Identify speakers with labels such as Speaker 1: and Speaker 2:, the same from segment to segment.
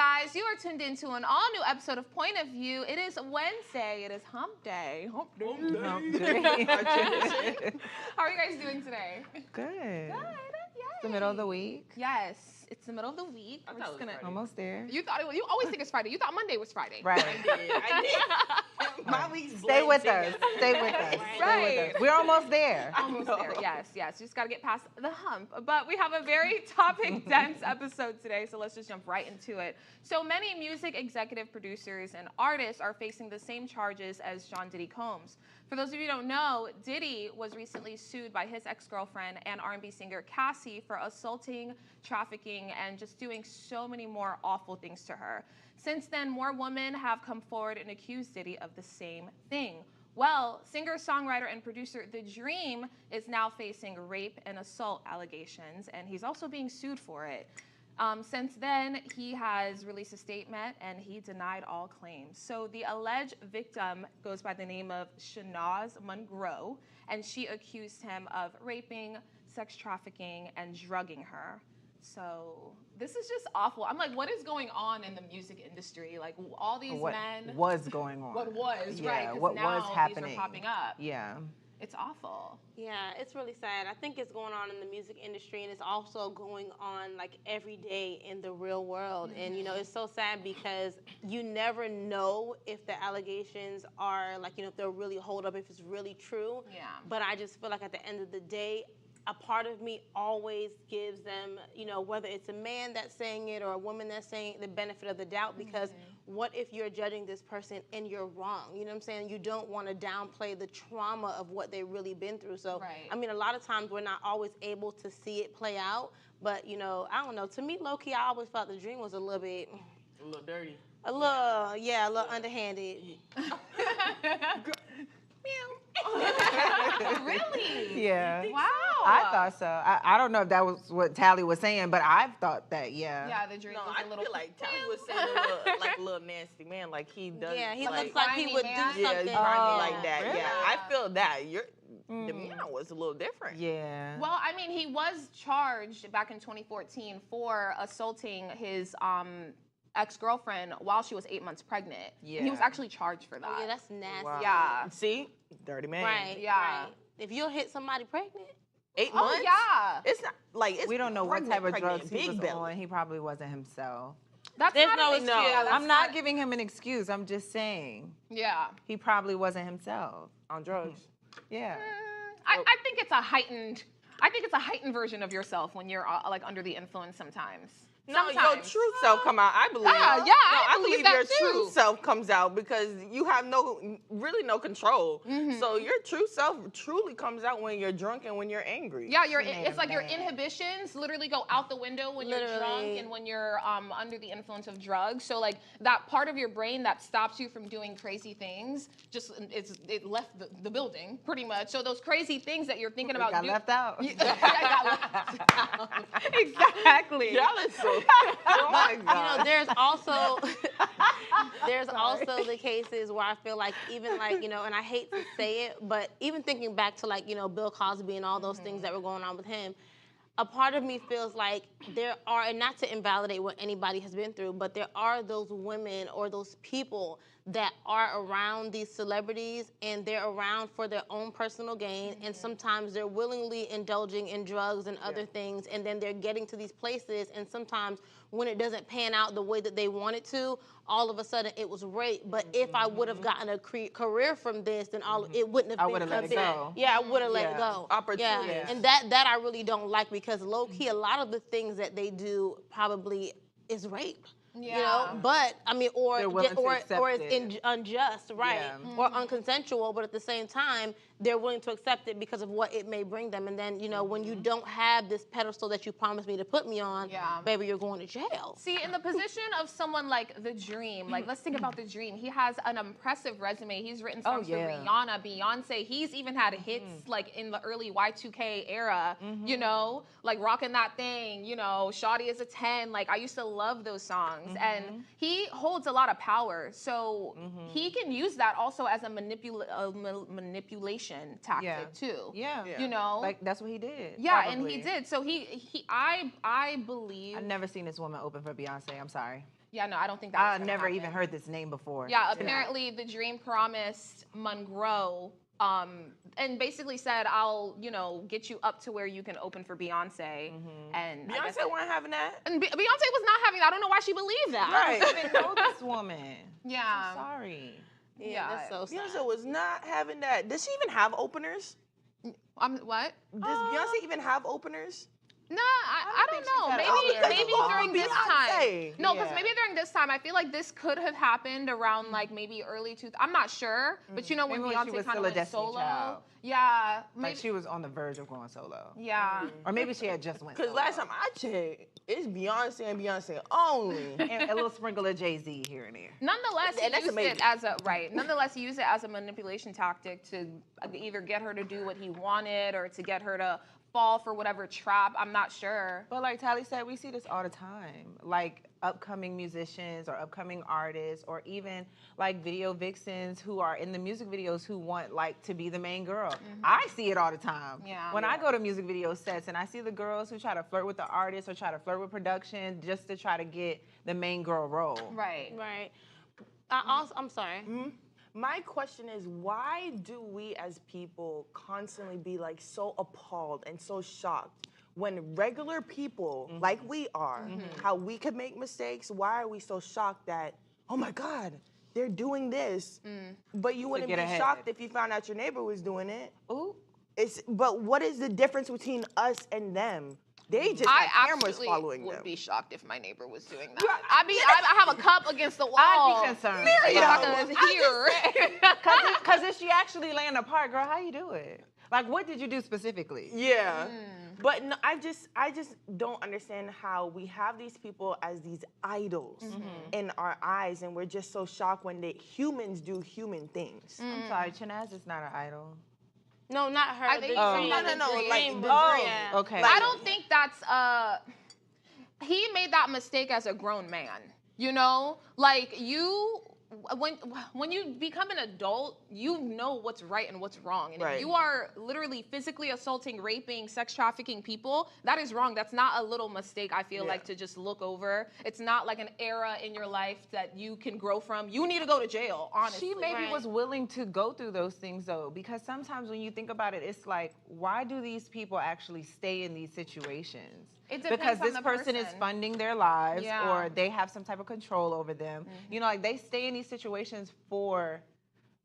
Speaker 1: guys? You are tuned into an all-new episode of Point of View. It is Wednesday. It is Hump Day. Hump Day.
Speaker 2: Hump Day.
Speaker 1: How are you guys doing today?
Speaker 2: Good.
Speaker 1: Good. Yay.
Speaker 2: It's the middle of the week.
Speaker 1: Yes, it's the middle of the week.
Speaker 3: I thought it was Friday.
Speaker 2: Almost there.
Speaker 1: You thought it was, you always think it's Friday. You thought Monday was Friday.
Speaker 2: Right.
Speaker 3: I did. My week's
Speaker 2: Stay with us.
Speaker 3: together.
Speaker 2: Stay with us.
Speaker 1: Right.
Speaker 2: Stay with us. We're almost there.
Speaker 1: Almost there. Yes. You just got to get past the hump. But we have a very topic-dense episode today, so let's just jump right into it. So many music executive producers and artists are facing the same charges as John Diddy Combs. For those of you who don't know, Diddy was recently sued by his ex-girlfriend and R&B singer Cassie for assaulting, trafficking, and just doing so many more awful things to her. Since then, more women have come forward and accused Diddy of the same thing. Well, singer, songwriter, and producer The Dream is now facing rape and assault allegations, and he's also being sued for it. Since then, he has released a statement, and he denied all claims. So the alleged victim goes by the name of Shanaz Monroe, and she accused him of raping, sex trafficking, and drugging her. So this is just awful. I'm like, what is going on in the music industry? Like, all these men.
Speaker 2: What was going on?
Speaker 1: What was,
Speaker 2: yeah,
Speaker 1: right? 'Cause
Speaker 2: what
Speaker 1: now
Speaker 2: was happening?
Speaker 1: These are popping up.
Speaker 2: Yeah.
Speaker 1: It's awful.
Speaker 4: Yeah, it's really sad. I think it's going on in the music industry, and it's also going on like every day in the real world. Mm-hmm. And, you know, it's so sad because you never know if the allegations are like, you know, if they'll really hold up, if it's really true.
Speaker 1: Yeah.
Speaker 4: But I just feel like at the end of the day, a part of me always gives them, you know, whether it's a man that's saying it or a woman that's saying it, the benefit of the doubt, because what if you're judging this person and you're wrong? You know what I'm saying? You don't want to downplay the trauma of what they've really been through. So,
Speaker 1: right.
Speaker 4: I mean, a lot of times we're not always able to see it play out, but, you know, I don't know. To me, low-key, I always felt The Dream was a little bit...
Speaker 3: A little dirty.
Speaker 4: A little underhanded.
Speaker 1: Really?
Speaker 2: Yeah.
Speaker 1: Wow.
Speaker 2: I thought so. I don't know if that was what Tally was saying, but I've thought that, yeah.
Speaker 1: Yeah, The Dream
Speaker 3: No,
Speaker 1: was
Speaker 3: I
Speaker 1: a little...
Speaker 3: feel like Tally was saying a little nasty man, like he does.
Speaker 4: Yeah, he
Speaker 3: like,
Speaker 4: looks like he would
Speaker 1: man.
Speaker 4: do something.
Speaker 3: grimy like that.
Speaker 2: really?
Speaker 3: Yeah, I feel that. The man was a little different.
Speaker 2: Yeah.
Speaker 1: Well, I mean, he was charged back in 2014 for assaulting his ex-girlfriend while she was 8 months pregnant.
Speaker 2: Yeah.
Speaker 1: He was actually charged for that.
Speaker 4: Oh, yeah, that's nasty.
Speaker 2: Wow.
Speaker 1: Yeah.
Speaker 3: See? Dirty man.
Speaker 4: Right,
Speaker 1: Yeah.
Speaker 4: right. If you'll hit somebody pregnant,
Speaker 3: 8
Speaker 1: Oh,
Speaker 3: months?
Speaker 1: yeah.
Speaker 3: It's not like it's
Speaker 2: We don't know what type of drugs he
Speaker 3: big
Speaker 2: was
Speaker 3: belly.
Speaker 2: on. He probably wasn't himself.
Speaker 1: That's
Speaker 4: There's
Speaker 1: not
Speaker 4: no
Speaker 1: an
Speaker 4: excuse.
Speaker 1: excuse.
Speaker 4: Yeah,
Speaker 1: That's
Speaker 2: I'm not giving him an excuse. I'm just saying
Speaker 1: Yeah.
Speaker 2: he probably wasn't himself.
Speaker 3: on drugs.
Speaker 2: Yeah.
Speaker 1: I think it's a heightened... I think it's a heightened version of yourself when you're like under the influence sometimes.
Speaker 3: No, your
Speaker 1: Sometimes.
Speaker 3: true self come out. I believe.
Speaker 1: Yeah,
Speaker 3: No,
Speaker 1: I
Speaker 3: I
Speaker 1: believe
Speaker 3: believe
Speaker 1: that
Speaker 3: your
Speaker 1: too.
Speaker 3: true self comes out because you have really no control.
Speaker 1: Mm-hmm.
Speaker 3: So your true self truly comes out when you're drunk and when you're angry.
Speaker 1: Yeah,
Speaker 2: She made
Speaker 1: it's
Speaker 2: him
Speaker 1: like your
Speaker 2: mad.
Speaker 1: inhibitions literally go out the window when you're drunk
Speaker 4: Literally.
Speaker 1: and when you're under the influence of drugs. So like that part of your brain that stops you from doing crazy things, it left the building pretty much. So those crazy things that you're thinking about
Speaker 2: got left out.
Speaker 1: Yeah, got left out. Exactly.
Speaker 3: Y'all is so. Oh my
Speaker 4: you
Speaker 3: God.
Speaker 4: know, there's also the cases where I feel like even like, you know, and I hate to say it, but even thinking back to like, you know, Bill Cosby and all those things that were going on with him, a part of me feels like there are, and not to invalidate what anybody has been through, but there are those women or those people that are around these celebrities and they're around for their own personal gain, and sometimes they're willingly indulging in drugs and other things, and then they're getting to these places, and sometimes when it doesn't pan out the way that they want it to, all of a sudden it was rape. But if I would have gotten a career from this, then it wouldn't have
Speaker 2: I
Speaker 4: been
Speaker 2: would've let it
Speaker 4: something-
Speaker 2: go.
Speaker 4: Yeah, I would have let it
Speaker 2: Yeah.
Speaker 4: go.
Speaker 3: Opportunity.
Speaker 4: Yeah, and that I really don't like, because low key a lot of the things that they do probably is rape. You
Speaker 1: Yeah.
Speaker 4: know, but I mean,
Speaker 2: They're willing to
Speaker 4: or
Speaker 2: accept
Speaker 4: it's
Speaker 2: it.
Speaker 4: unjust, right?
Speaker 2: Yeah.
Speaker 4: Or unconsensual, but at the same time, they're willing to accept it because of what it may bring them. And then, you know, when you don't have this pedestal that you promised me to put me on,
Speaker 1: Yeah.
Speaker 4: baby, you're going to jail.
Speaker 1: See, in the position of someone like The Dream, like let's think about The Dream. He has an impressive resume. He's written songs for
Speaker 2: yeah.
Speaker 1: Rihanna, Beyonce. He's even had hits like in the early Y2K era, you know, like Rockin' That Thing, you know, Shawty is a 10. Like I used to love those songs. And he holds a lot of power. So he can use that also as a manipulation tactic
Speaker 2: Yeah.
Speaker 1: too.
Speaker 2: Yeah.
Speaker 1: You know?
Speaker 2: Like that's what he did.
Speaker 1: yeah, and
Speaker 2: probably.
Speaker 1: he did. So I believe
Speaker 2: I've never seen this woman open for Beyonce. I'm sorry.
Speaker 1: Yeah, no, I don't think that.
Speaker 2: I never even heard this name before.
Speaker 1: Yeah, apparently the Dream promised Mcgee, and basically said, "I'll, get you up to where you can open for Beyonce." And
Speaker 3: Beyonce wasn't having that.
Speaker 1: And Beyonce was not having that. I don't know why she believed that.
Speaker 3: Right.
Speaker 2: I don't even know this woman.
Speaker 1: Yeah.
Speaker 2: I'm sorry.
Speaker 4: Yeah, that's so sad.
Speaker 3: Beyonce was not having that. Does she even have openers?
Speaker 1: What?
Speaker 3: Does Beyonce even have openers?
Speaker 1: No, I don't know. Maybe during this time. No, because maybe during this time, I feel like this could have happened around like maybe early 2000s. I'm not sure, but when
Speaker 2: Maybe when she
Speaker 1: Beyonce
Speaker 2: was
Speaker 1: kind
Speaker 2: still
Speaker 1: of
Speaker 2: a
Speaker 1: went
Speaker 2: Destiny
Speaker 1: solo,
Speaker 2: Child.
Speaker 1: yeah, maybe.
Speaker 2: Like she was on the verge of going solo.
Speaker 1: Yeah.
Speaker 2: Or maybe she had just went solo.
Speaker 3: Because last time I checked, it's Beyonce and Beyonce only.
Speaker 2: And a little sprinkle of Jay-Z here and there.
Speaker 1: Nonetheless,
Speaker 3: And that's
Speaker 1: he used
Speaker 3: amazing.
Speaker 1: it as a Nonetheless, he used it as a manipulation tactic to either get her to do what he wanted or to get her to fall for whatever trap. I'm not sure.
Speaker 2: But like Tally said, we see this all the time. Like upcoming musicians or upcoming artists or even like video vixens who are in the music videos who want like to be the main girl. I see it all the time.
Speaker 1: Yeah.
Speaker 2: When I go to music video sets and I see the girls who try to flirt with the artist or try to flirt with production just to try to get the main girl role.
Speaker 1: Right.
Speaker 4: Right. I'm sorry.
Speaker 3: My question is, why do we as people constantly be like so appalled and so shocked when regular people like we are, how we could make mistakes? Why are we so shocked that, oh my God, they're doing this, but you wouldn't be
Speaker 2: get ahead.
Speaker 3: shocked if you found out your neighbor was doing it?
Speaker 2: Ooh.
Speaker 3: But what is the difference between us and them? They just
Speaker 1: I
Speaker 3: have cameras
Speaker 1: actually
Speaker 3: following
Speaker 1: would
Speaker 3: them.
Speaker 1: be shocked if my neighbor was doing that. I have a cup against the wall.
Speaker 2: I'd be concerned. Because if she actually laying apart, girl, how you do it? Like, what did you do specifically?
Speaker 3: Yeah. But no, I just don't understand how we have these people as these idols in our eyes, and we're just so shocked when humans do human things.
Speaker 2: I'm sorry, Chinaz is not an idol.
Speaker 4: No, not her.
Speaker 1: I think
Speaker 3: No, like the
Speaker 2: Okay.
Speaker 1: I don't think that's he made that mistake as a grown man. Like when you become an adult, you know what's right and what's wrong. And if you are literally physically assaulting, raping, sex trafficking people, that is wrong. That's not a little mistake, I feel like, to just look over. It's not like an era in your life that you can grow from. You need to go to jail, honestly.
Speaker 2: She maybe was willing to go through those things, though, because sometimes when you think about it, it's like, why do these people actually stay in these situations?
Speaker 1: It depends
Speaker 2: because
Speaker 1: on
Speaker 2: this
Speaker 1: the
Speaker 2: person is
Speaker 1: person.
Speaker 2: funding their lives
Speaker 1: Yeah.
Speaker 2: or they have some type of control over them. Like they stay in these situations for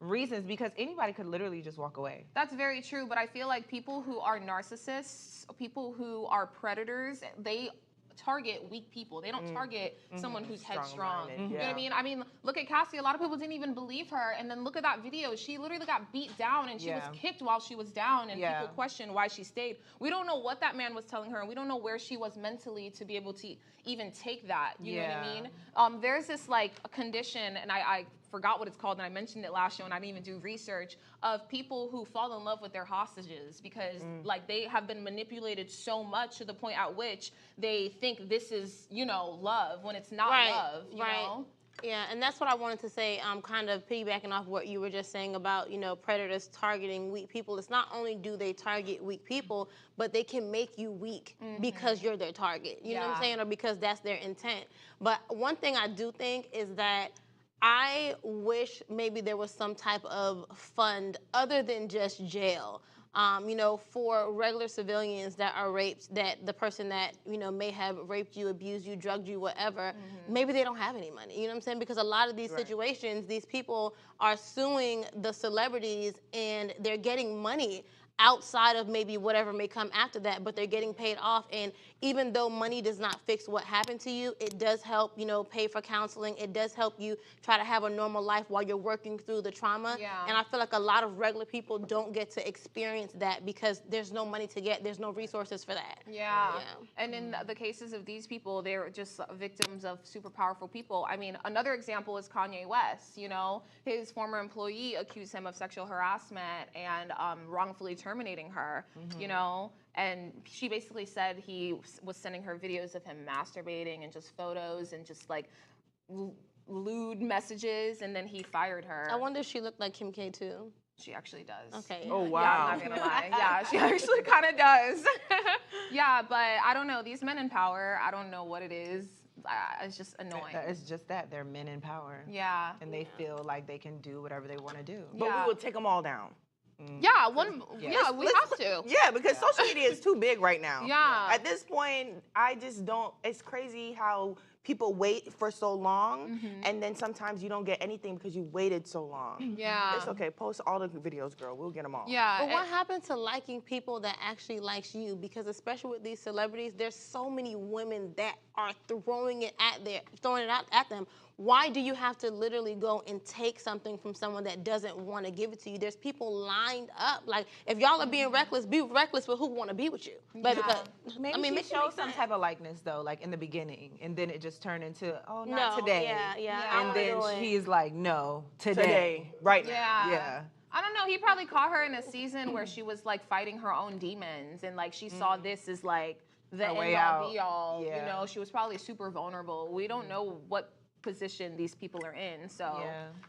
Speaker 2: reasons because anybody could literally just walk away.
Speaker 1: That's very true, but I feel like people who are narcissists, people who are predators, they target weak people. They don't target someone who's headstrong.
Speaker 3: Strong-minded,
Speaker 1: You know what I mean? I mean, look at Cassie. A lot of people didn't even believe her, and then look at that video. She literally got beat down, and she was kicked while she was down, and people questioned why she stayed. We don't know what that man was telling her, and we don't know where she was mentally to be able to even take that. You know what I mean? There's this like a condition, and I forgot what it's called, and I mentioned it last show, and I didn't even do research, of people who fall in love with their hostages because like they have been manipulated so much to the point at which they think this is, love when it's not love, you know?
Speaker 4: Yeah, and that's what I wanted to say, kind of piggybacking off what you were just saying about, predators targeting weak people. It's not only do they target weak people, but they can make you weak because you're their target. You know what I'm saying? Or because that's their intent. But one thing I do think is that I wish maybe there was some type of fund other than just jail, for regular civilians that are raped, that the person that, may have raped you, abused you, drugged you, whatever, maybe they don't have any money. You know what I'm saying? Because a lot of these situations, these people are suing the celebrities and they're getting money outside of maybe whatever may come after that, but they're getting paid off. And even though money does not fix what happened to you, it does help, pay for counseling. It does help you try to have a normal life while you're working through the trauma.
Speaker 1: Yeah.
Speaker 4: And I feel like a lot of regular people don't get to experience that because there's no money to get, there's no resources for that.
Speaker 1: Yeah. And in the cases of these people, they're just victims of super powerful people. I mean, another example is Kanye West. His former employee accused him of sexual harassment and wrongfully terminating her, and she basically said he was sending her videos of him masturbating and just photos and just like lewd messages, and then he fired her.
Speaker 4: I wonder if she looked like Kim K too.
Speaker 1: She actually does.
Speaker 4: Okay.
Speaker 3: Oh, wow.
Speaker 1: Yeah, I'm not gonna lie. Yeah, she actually kind of does. Yeah, but I don't know. These men in power, I don't know what it is. It's just annoying.
Speaker 2: It's just that they're men in power.
Speaker 1: Yeah.
Speaker 2: And they feel like they can do whatever they want to do.
Speaker 3: But we will take them all down.
Speaker 1: Yeah, we
Speaker 3: Let's-
Speaker 1: have to.
Speaker 3: Yeah, because social media is too big right now.
Speaker 1: Yeah.
Speaker 3: At this point, I just don't. It's crazy how people wait for so long, and then sometimes you don't get anything because you waited so long.
Speaker 1: Yeah.
Speaker 3: It's okay. Post all the videos, girl. We'll get them all.
Speaker 1: Yeah.
Speaker 4: But what happened to liking people that actually likes you? Because especially with these celebrities, there's so many women that are throwing it out at them. Why do you have to literally go and take something from someone that doesn't want to give it to you? There's people lined up. Like, if y'all are being reckless, be reckless with who want to be with you. But
Speaker 2: Maybe she
Speaker 4: make it
Speaker 2: showed
Speaker 4: make
Speaker 2: some
Speaker 4: sense.
Speaker 2: type of likeness though, like in the beginning, and then it just turned into, oh,
Speaker 4: No,
Speaker 2: not today.
Speaker 4: yeah.
Speaker 2: And then she's like, no,
Speaker 3: Today, right now.
Speaker 1: Yeah.
Speaker 2: Yeah.
Speaker 1: I don't know. He probably caught her in a season where she was like fighting her own demons, and like she saw this as like the
Speaker 2: A
Speaker 1: end
Speaker 2: way
Speaker 1: all
Speaker 2: out.
Speaker 1: be all. You
Speaker 2: Yeah.
Speaker 1: know, she was probably super vulnerable. We don't know what position these people are in. So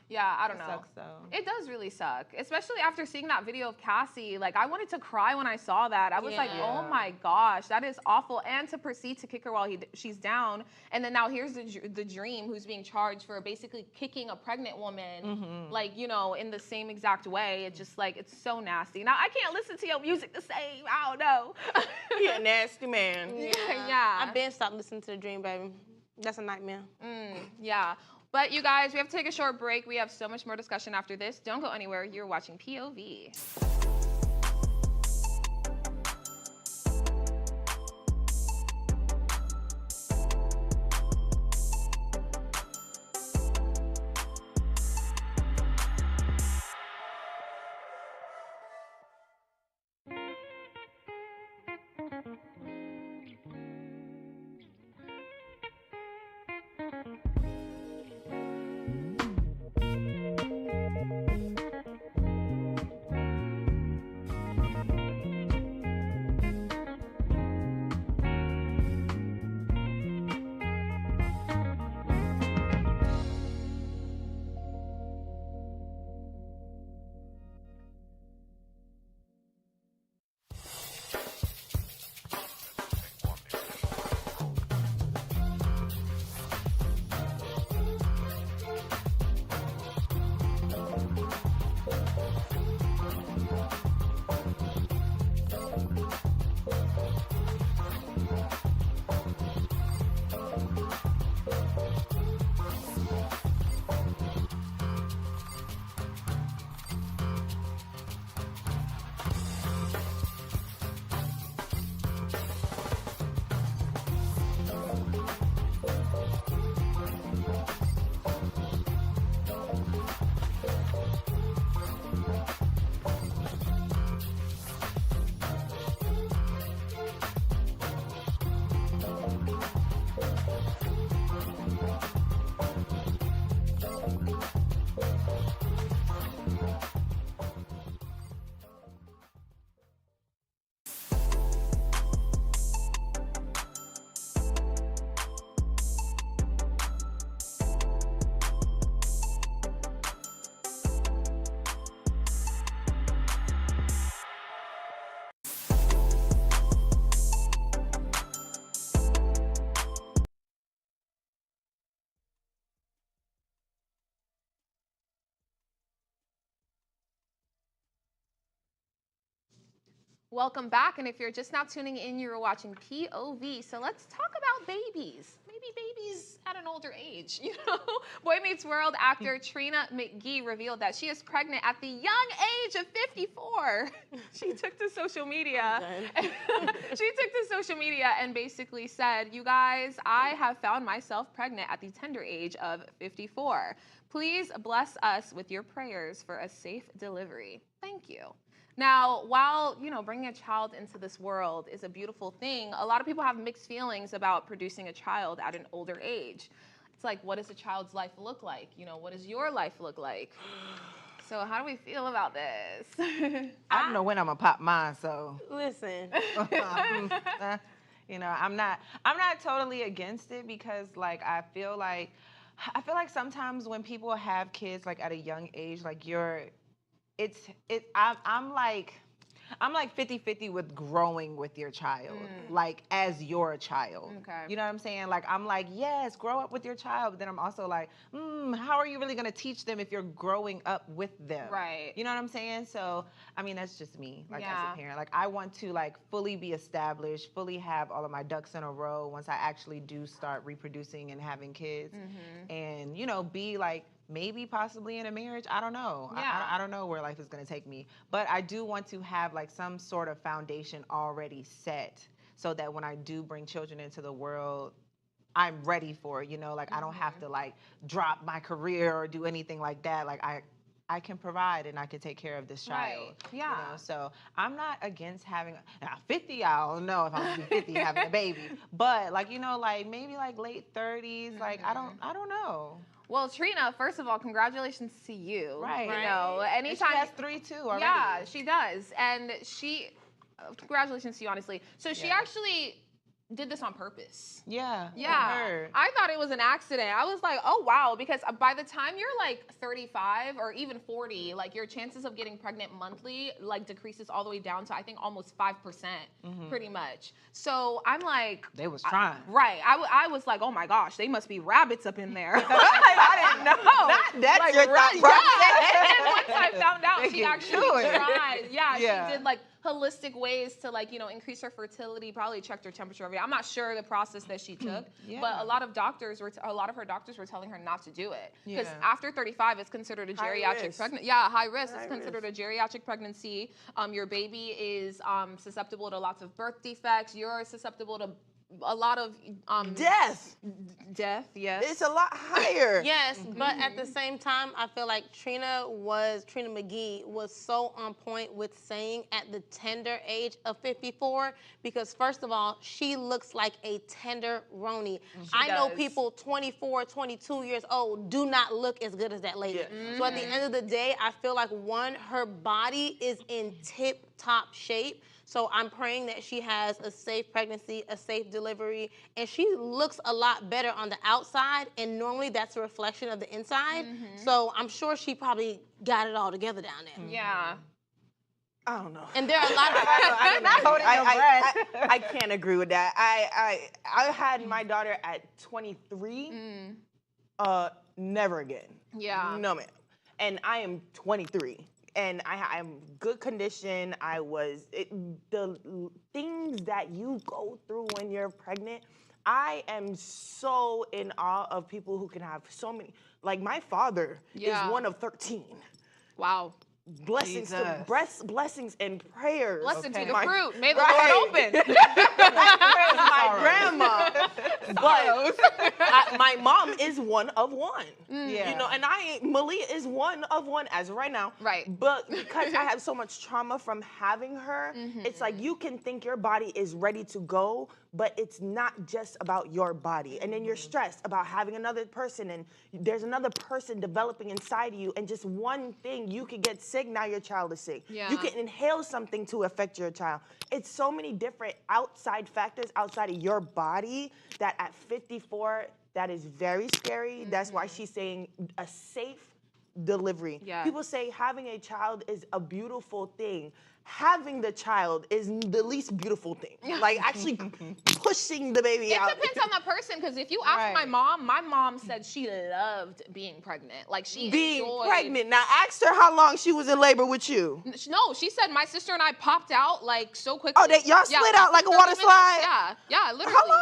Speaker 1: yeah, I don't know.
Speaker 2: Sucks though.
Speaker 1: It does really suck, especially after seeing that video of Cassie. Like, I wanted to cry when I saw that. I was like, oh my gosh, that is awful. And to proceed to kick her while she's down. And then now here's the Dream, who's being charged for basically kicking a pregnant woman, like, you know, in the same exact way. It's just like, it's so nasty. Now, I can't listen to your music the same. I don't know.
Speaker 3: He a nasty man.
Speaker 1: Yeah.
Speaker 4: I've been stopped listening to the Dream, baby. That's a nightmare.
Speaker 1: Yeah. But you guys, we have to take a short break. We have so much more discussion after this. Don't go anywhere. You're watching POV. Welcome back, and if you're just now tuning in, you're watching POV. So let's talk about babies. Maybe babies at an older age, you know? Boy Meets World actor Trina Mcgee revealed that she is pregnant at the young age of 54. She took to social media. And basically said, you guys, I have found myself pregnant at the tender age of 54. Please bless us with your prayers for a safe delivery. Thank you. Now, while, you know, bringing a child into this world is a beautiful thing, a lot of people have mixed feelings about producing a child at an older age. It's like, what does a child's life look like? You know, what does your life look like? So how do we feel about this?
Speaker 2: I don't know when I'm gonna pop mine, so
Speaker 4: Listen.
Speaker 2: you know, I'm not totally against it because like I feel like sometimes when people have kids like at a young age, like I'm like, I'm like 50-50 with growing with your child, like as your child.
Speaker 1: Okay.
Speaker 2: You know what I'm saying? Like, I'm like, yes, grow up with your child. But then I'm also like, how are you really going to teach them if you're growing up with them?
Speaker 1: Right.
Speaker 2: You know what I'm saying? So, I mean, that's just me, like, as
Speaker 1: Yeah.
Speaker 2: a parent. Like, I want to, like, fully be established, fully have all of my ducks in a row once I actually do start reproducing and having kids. And, you know, be, like, maybe possibly in a marriage. I don't know.
Speaker 1: Yeah.
Speaker 2: I don't know where life is going to take me. But I do want to have like some sort of foundation already set so that when I do bring children into the world, I'm ready for it. You know, like I don't have to like drop my career or do anything like that. Like I can provide and I can take care of this child.
Speaker 1: Right. Yeah.
Speaker 2: You know, so I'm not against having now 50. I don't know if I'm gonna be 50 having a baby, but like you know, like maybe like late 30s. Like I don't know.
Speaker 1: Well, Trina, first of all, congratulations to you.
Speaker 2: Right.
Speaker 1: You know,
Speaker 2: And
Speaker 1: anytime.
Speaker 2: she has 3 too already.
Speaker 1: Yeah, she does. And congratulations to you, honestly. So she actually did this on purpose.
Speaker 2: Yeah.
Speaker 1: Yeah.
Speaker 2: I heard.
Speaker 1: I thought it was an accident. I was like, oh, wow. Because by the time you're like 35 or even 40, like your chances of getting pregnant monthly like decreases all the way down to, I think, almost 5%, pretty much. So I'm like.
Speaker 2: They was trying.
Speaker 1: Right. I was like, oh my gosh, they must be rabbits up in there. I didn't know.
Speaker 3: That's
Speaker 1: like,
Speaker 3: your thought process.
Speaker 1: And once I found out
Speaker 2: They
Speaker 1: she
Speaker 2: can
Speaker 1: actually
Speaker 2: do it.
Speaker 1: tried. Yeah,
Speaker 2: Yeah.
Speaker 1: she did like holistic ways to like, you know, increase her fertility, probably checked her temperature every day. I'm not sure the process that she took, but a lot of her doctors were telling her not to do it. Because after 35, it's considered a geriatric pregnancy. Yeah, high risk. It's considered a geriatric pregnancy. Your baby is susceptible to lots of birth defects. You're susceptible to a lot of
Speaker 3: Death.
Speaker 1: yes.
Speaker 3: It's a lot higher.
Speaker 4: Yes, but at the same time, I feel like Trina Mcgee was so on point with saying at the tender age of 54, because first of all, she looks like a tenderoni. I know people 24, 22 years old do not look as good as that lady. So at the end of the day, I feel like one, her body is in tip-top shape. So I'm praying that she has a safe pregnancy, a safe delivery, and she looks a lot better on the outside, and normally that's a reflection of the inside. So I'm sure she probably got it all together down there.
Speaker 1: Yeah.
Speaker 3: I don't know.
Speaker 4: And there are a lot of
Speaker 3: I can't agree with that. I had my daughter at 23. Never again.
Speaker 1: Yeah.
Speaker 3: No, ma'am. And I am 23. And I'm good condition. The things that you go through when you're pregnant, I am so in awe of people who can have so many. Like my father is one of 13.
Speaker 1: Wow.
Speaker 3: Blessings blessings and prayers.
Speaker 1: Blessed be the fruit. May the
Speaker 3: Right.
Speaker 1: Lord open.
Speaker 3: My grandma. But my mom is one of one.
Speaker 2: Yeah.
Speaker 3: You know, and Malia is one of one as of right now.
Speaker 1: Right.
Speaker 3: But because I have so much trauma from having her, it's like you can think your body is ready to go, but it's not just about your body. And then you're stressed about having another person, and there's another person developing inside of you, and just one thing, you could get sick, now your child is sick.
Speaker 1: Yeah.
Speaker 3: You can inhale something to affect your child. It's so many different outside factors outside of your body that at 54, that is very scary. That's why she's saying a safe delivery.
Speaker 1: Yeah.
Speaker 3: People say having a child is a beautiful thing. Having the child is the least beautiful thing. Like actually pushing the baby out.
Speaker 1: It depends on the person, because if you ask my mom said she loved being pregnant. Like she
Speaker 3: being
Speaker 1: enjoyed
Speaker 3: pregnant. Now ask her how long she was in labor with you.
Speaker 1: No, she said my sister and I popped out like so quickly.
Speaker 3: Oh, y'all slid out like a
Speaker 1: 30
Speaker 3: water
Speaker 1: minutes.
Speaker 3: slide?
Speaker 1: Yeah, literally.
Speaker 3: How long?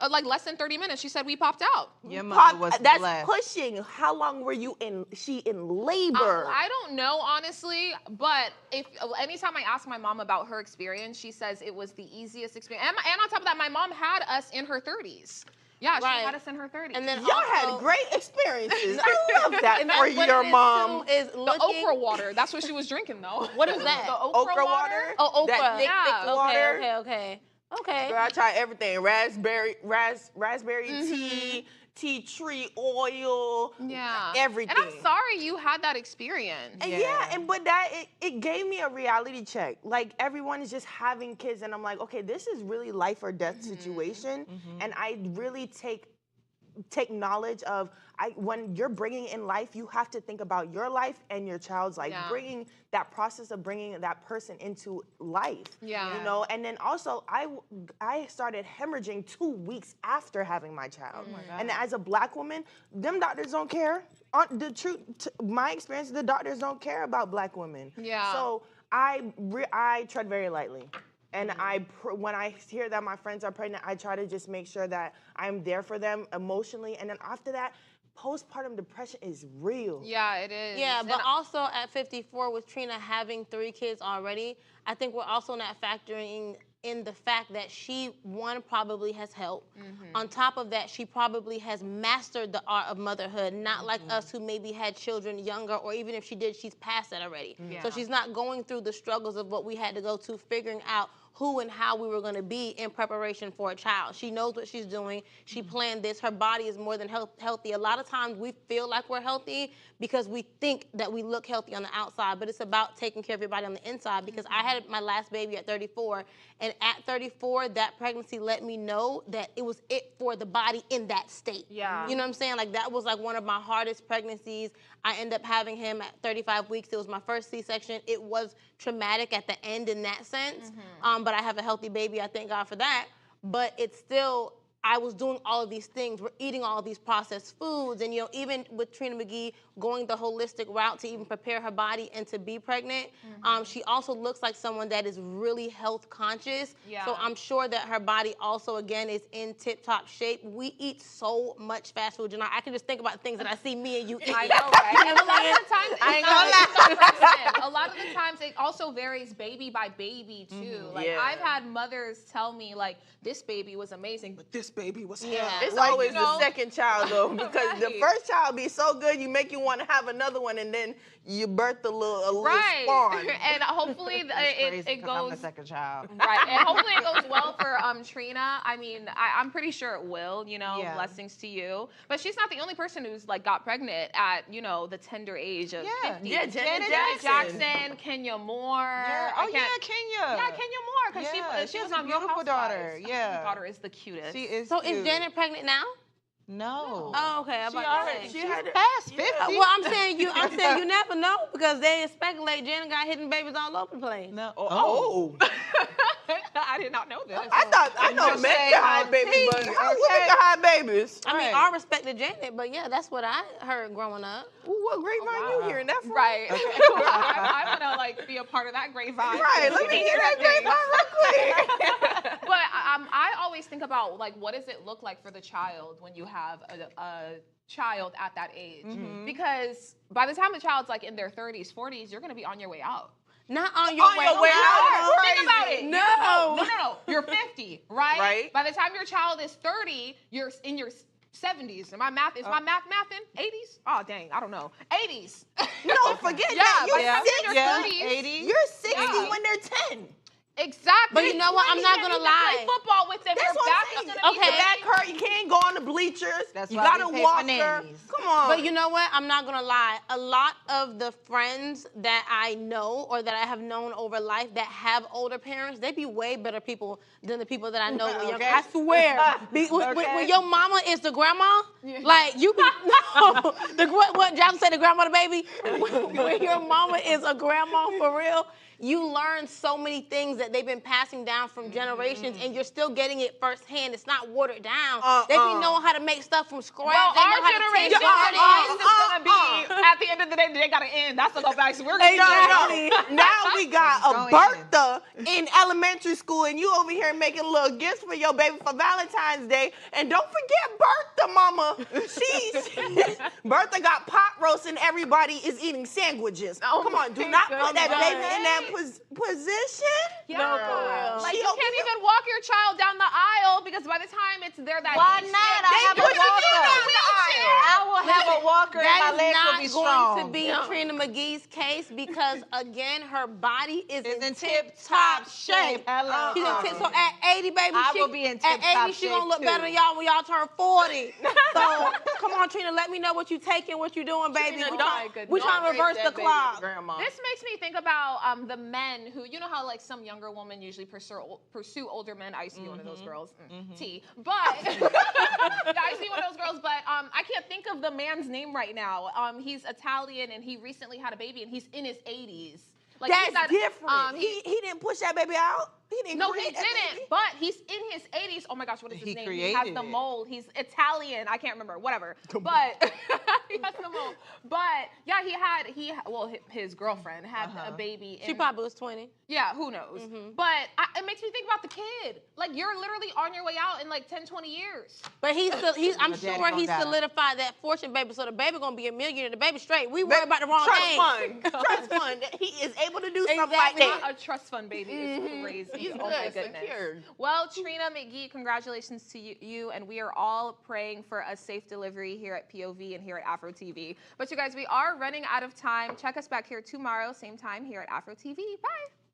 Speaker 1: Like less than 30 minutes. She said we popped out.
Speaker 2: Your mother was
Speaker 3: That's
Speaker 2: blessed.
Speaker 3: pushing. How long were you in labor?
Speaker 1: I don't know, honestly, but anytime I ask my mom about her experience, she says it was the easiest experience. And on top of that, my mom had us in her 30s. Yeah, she had us in her 30s.
Speaker 4: And then
Speaker 3: Y'all
Speaker 4: also,
Speaker 3: had great experiences. I love that
Speaker 4: and
Speaker 3: for
Speaker 4: that's what
Speaker 3: your
Speaker 4: it is,
Speaker 3: mom.
Speaker 4: too, is
Speaker 1: the
Speaker 4: looking,
Speaker 1: okra water. That's what she was drinking, though.
Speaker 4: What is that?
Speaker 1: The okra water?
Speaker 4: Oh, okra.
Speaker 3: That thick,
Speaker 1: Yeah.
Speaker 3: thick water.
Speaker 4: Okay.
Speaker 3: Girl, I tried everything. Raspberry tea tree oil.
Speaker 1: Yeah.
Speaker 3: Everything.
Speaker 1: And I'm sorry you had that experience.
Speaker 3: And but it gave me a reality check. Like everyone is just having kids, and I'm like, okay, this is really life or death situation, and I really take take knowledge of when you're bringing in life, you have to think about your life and your child's life.
Speaker 1: Yeah.
Speaker 3: Bringing that process of bringing that person into life.
Speaker 1: Yeah.
Speaker 3: You know, and then also I started hemorrhaging 2 weeks after having my child.
Speaker 2: Oh my God.
Speaker 3: And as a Black woman, them doctors don't care. The truth, my experience, the doctors don't care about Black women.
Speaker 1: Yeah.
Speaker 3: So I tread very lightly. And when I hear that my friends are pregnant, I try to just make sure that I'm there for them emotionally. And then after that, postpartum depression is real.
Speaker 1: Yeah, it is.
Speaker 4: Yeah,
Speaker 1: And
Speaker 4: but also at 54 with Trina having 3 kids already, I think we're also not factoring in the fact that she, one, probably has help. On top of that, she probably has mastered the art of motherhood, not like us who maybe had children younger, or even if she did, she's past that already.
Speaker 1: Yeah.
Speaker 4: So she's not going through the struggles of what we had to go to, figuring out who and how we were going to be in preparation for a child. She knows what she's doing. She planned this. Her body is more than healthy. A lot of times we feel like we're healthy because we think that we look healthy on the outside, but it's about taking care of your body on the inside, because I had my last baby at 34, and at 34, that pregnancy let me know that it was it for the body in that state.
Speaker 1: Yeah.
Speaker 4: You know what I'm saying? Like, that was like one of my hardest pregnancies. I ended up having him at 35 weeks. It was my first C-section. It was traumatic at the end in that sense, but I have a healthy baby. I thank God for that. But it's still, I was doing all of these things. We're eating all of these processed foods. And, you know, even with Trina Mcgee going the holistic route to even prepare her body and to be pregnant, she also looks like someone that is really health conscious.
Speaker 1: Yeah.
Speaker 4: So I'm sure that her body also, again, is in tip-top shape. We eat so much fast food. You know, I can just think about things that I see me and you eat.
Speaker 1: I know, right? And a lot of the times,
Speaker 2: I
Speaker 1: it's
Speaker 2: ain't
Speaker 1: not
Speaker 2: gonna
Speaker 1: just the person. A lot of the times, it also varies baby by baby too. Like,
Speaker 3: Yeah.
Speaker 1: I've had mothers tell me, like, this baby was amazing, but this baby was hell.
Speaker 3: It's
Speaker 1: Like,
Speaker 3: always
Speaker 1: you know,
Speaker 3: the second child though, because the
Speaker 1: Right.
Speaker 3: first child be so good, you make you want to have another one, and then you birth a little
Speaker 1: right.
Speaker 3: spawn.
Speaker 1: And hopefully it
Speaker 2: I'm
Speaker 1: goes
Speaker 2: the second child.
Speaker 1: right, and hopefully it goes well for Trina. I mean, I'm pretty sure it will. You know,
Speaker 2: Yeah.
Speaker 1: blessings to you. But she's not the only person who's like got pregnant at, you know, the tender age of 50.
Speaker 3: Yeah, Janet
Speaker 1: Jackson, Kenya Moore.
Speaker 2: Yeah.
Speaker 1: I
Speaker 2: Oh
Speaker 1: can't-
Speaker 2: yeah, Kenya.
Speaker 1: Yeah, Kenya Moore, because
Speaker 2: Yeah,
Speaker 1: she
Speaker 2: she
Speaker 1: was
Speaker 2: has a
Speaker 1: on Real
Speaker 2: beautiful
Speaker 1: Housewives.
Speaker 2: daughter, yeah.
Speaker 1: Her daughter is the cutest.
Speaker 2: She is.
Speaker 4: So
Speaker 2: cute.
Speaker 4: is Janet pregnant now?
Speaker 2: No.
Speaker 4: Oh, okay. I'm
Speaker 2: She
Speaker 4: about to
Speaker 2: already.
Speaker 4: say.
Speaker 2: She's
Speaker 3: had it-
Speaker 2: past 50.
Speaker 4: Well, I'm saying you never know, because they speculate Janet got hidden babies all over the place.
Speaker 2: No.
Speaker 3: Oh.
Speaker 1: I did not know this.
Speaker 3: I know
Speaker 2: just
Speaker 3: men
Speaker 2: saying
Speaker 3: can hide
Speaker 2: on
Speaker 3: babies,
Speaker 2: TV,
Speaker 3: but how
Speaker 2: okay.
Speaker 3: women can hide babies?
Speaker 4: I mean,
Speaker 2: Right.
Speaker 4: I respected Janet, but yeah, that's what I heard growing up.
Speaker 3: Ooh, what grapevine you hearing that from?
Speaker 1: Right. I want to like be a part of that grapevine.
Speaker 3: Right, let me hear that grapevine real quick.
Speaker 1: But I always think about, like, what does it look like for the child when you have a child at that age? Because by the time the child's like in their 30s, 40s, you're going to be on your way out.
Speaker 4: Not on your way
Speaker 3: way out.
Speaker 4: out.
Speaker 1: Think about it.
Speaker 4: No.
Speaker 1: No. You're 50, right?
Speaker 3: Right.
Speaker 1: By the time your child is 30, you're in your 70s. Is my math mathing? 80s? Oh, dang. I don't know. 80s.
Speaker 3: No, forget
Speaker 1: Yeah,
Speaker 3: that.
Speaker 1: by the
Speaker 3: You're
Speaker 1: time you're in your 30s.
Speaker 2: 80.
Speaker 3: You're 60
Speaker 1: Yeah.
Speaker 3: when they're 10.
Speaker 1: Exactly.
Speaker 4: But you know what? I'm not gonna lie.
Speaker 1: Play football with them.
Speaker 3: That's
Speaker 1: Your
Speaker 3: what
Speaker 1: back
Speaker 3: I'm
Speaker 1: is
Speaker 3: saying.
Speaker 1: gonna be
Speaker 3: Your
Speaker 4: Okay.
Speaker 3: back hurt. You can't go on the bleachers.
Speaker 2: That's
Speaker 3: you
Speaker 2: why
Speaker 3: gotta
Speaker 2: we pay
Speaker 3: walk
Speaker 2: for
Speaker 3: her.
Speaker 2: nannies.
Speaker 3: Come on.
Speaker 4: But you know what? I'm not gonna lie. A lot of the friends that I know or that I have known over life that have older parents, they be way better people than the people that I know with younger.
Speaker 3: Okay.
Speaker 4: I swear. When your mama is the grandma, like you be no. What John said, the grandmother baby. When your mama is a grandma for real, you learn so many things that they've been passing down from generations, and you're still getting it firsthand. It's not watered down. They be knowing how to make stuff from scratch.
Speaker 1: Well,
Speaker 4: They know
Speaker 1: our
Speaker 4: how to
Speaker 1: generation
Speaker 4: taste
Speaker 1: is
Speaker 4: it.
Speaker 1: gonna be at the end of the day. They gotta end. That's a go back. So we're gonna
Speaker 3: No. Now we got a
Speaker 2: Go
Speaker 3: Bertha in elementary school, and you over here making little gifts for your baby for Valentine's Day. And don't forget Bertha, mama. Bertha got pot roast, and everybody is eating sandwiches.
Speaker 1: Oh
Speaker 3: Come on, do
Speaker 1: my
Speaker 3: not put that
Speaker 1: goodness.
Speaker 3: baby in that position.
Speaker 1: Yeah.
Speaker 4: No, for real.
Speaker 1: Like,
Speaker 3: She
Speaker 1: you
Speaker 3: over
Speaker 1: can't
Speaker 3: here-
Speaker 1: even walk your child down the aisle because by the time it's there, that
Speaker 2: Why
Speaker 1: age,
Speaker 2: not?
Speaker 1: they
Speaker 2: I have a
Speaker 1: push you
Speaker 2: walker.
Speaker 1: down the aisle.
Speaker 2: I will have a walker and my
Speaker 4: That is
Speaker 2: legs will
Speaker 4: not
Speaker 2: be
Speaker 4: going
Speaker 2: strong.
Speaker 4: to be Trina McGee's case because, again, her body is in
Speaker 2: tip-top
Speaker 4: tip-top shape.
Speaker 2: Hello.
Speaker 4: She's in tip, so at 80, baby,
Speaker 2: I will be in tip-top
Speaker 4: at 80, she gonna
Speaker 2: shape,
Speaker 4: look better
Speaker 2: too.
Speaker 4: than y'all when y'all turn 40. So come on, Trina, let me know what you taking, what you doing, baby.
Speaker 3: Trina,
Speaker 4: We trying to reverse the clock.
Speaker 3: Grandma.
Speaker 1: This makes me think about the men who, you know how like some younger women usually pursue older men. I used to be one of those girls. T. But yeah, I used to be one of those girls. But I can't think of the man's name right now. He's Italian and he recently had a baby and he's in his 80s. Like,
Speaker 3: That's different. He didn't push that baby out. He didn't.
Speaker 1: No, he
Speaker 3: create that
Speaker 1: didn't.
Speaker 3: baby.
Speaker 1: But he's in his 80s. Oh my gosh, what is his name? He has the mold. He's Italian. I can't remember. Whatever. But he has the mold. But yeah, his girlfriend had a baby.
Speaker 4: She probably was 20.
Speaker 1: Yeah, who knows? But it makes me think about the kid. Like, you're literally on your way out in like 10, 20 years.
Speaker 4: But I'm
Speaker 2: My daddy
Speaker 4: sure
Speaker 2: gonna
Speaker 4: he
Speaker 2: die.
Speaker 4: solidified that fortune, baby. So the baby gonna be a millionaire. The baby straight. We worry about the wrong
Speaker 3: Trust
Speaker 4: thing.
Speaker 3: fund. Trust fund. He is able to do something like
Speaker 4: Exactly.
Speaker 3: that.
Speaker 1: A trust fund baby is crazy.
Speaker 3: He's
Speaker 1: Oh my
Speaker 3: good,
Speaker 1: goodness.
Speaker 3: secured.
Speaker 1: Well, Trina McGee, congratulations to you, and we are all praying for a safe delivery here at POV and here at Afro TV. But you guys, we are running out of time. Check us back here tomorrow, same time here at Afro TV. Bye.